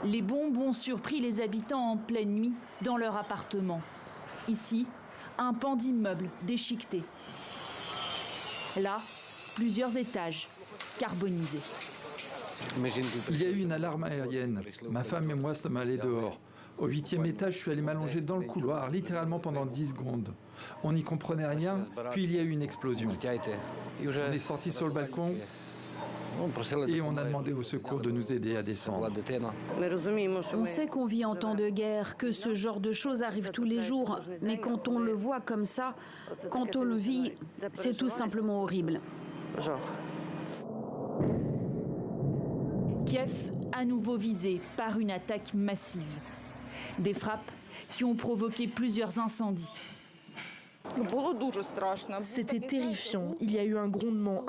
Les bombes ont surpris les habitants en pleine nuit dans leur appartement. Ici, un pan d'immeuble déchiqueté. Là, plusieurs étages carbonisés. Il y a eu une alarme aérienne. Ma femme et moi sommes allés dehors. Au 8e étage, je suis allé m'allonger dans le couloir, littéralement pendant 10 secondes. On n'y comprenait rien, puis il y a eu une explosion. On est sorti sur le balcon et on a demandé au secours de nous aider à descendre. On sait qu'on vit en temps de guerre, que ce genre de choses arrive tous les jours, mais quand on le voit comme ça, quand on le vit, c'est tout simplement horrible. Kiev, à nouveau visé par une attaque massive. Des frappes qui ont provoqué plusieurs incendies. C'était terrifiant. Il y a eu un grondement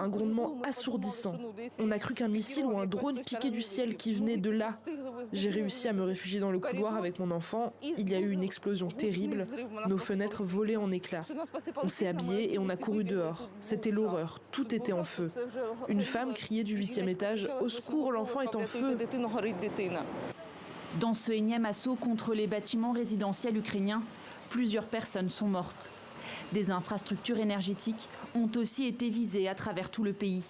assourdissant. On a cru qu'un missile ou un drone piquait du ciel qui venait de là. J'ai réussi à me réfugier dans le couloir avec mon enfant. Il y a eu une explosion terrible. Nos fenêtres volaient en éclats. On s'est habillés et on a couru dehors. C'était l'horreur. Tout était en feu. Une femme criait du 8e étage « Au secours, l'enfant est en feu !» Dans ce énième assaut contre les bâtiments résidentiels ukrainiens, plusieurs personnes sont mortes. Des infrastructures énergétiques ont aussi été visées à travers tout le pays.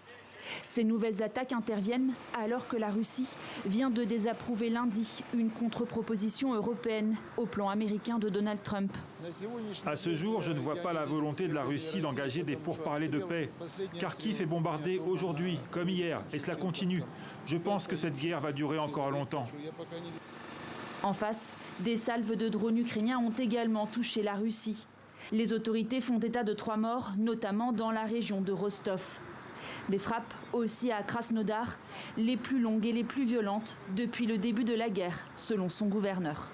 Ces nouvelles attaques interviennent alors que la Russie vient de désapprouver lundi une contre-proposition européenne au plan américain de Donald Trump. À ce jour, je ne vois pas la volonté de la Russie d'engager des pourparlers de paix. Kharkiv est bombardé aujourd'hui, comme hier, et cela continue. Je pense que cette guerre va durer encore longtemps. En face, des salves de drones ukrainiens ont également touché la Russie. Les autorités font état de 3 morts, notamment dans la région de Rostov. Des frappes aussi à Krasnodar, les plus longues et les plus violentes depuis le début de la guerre, selon son gouverneur.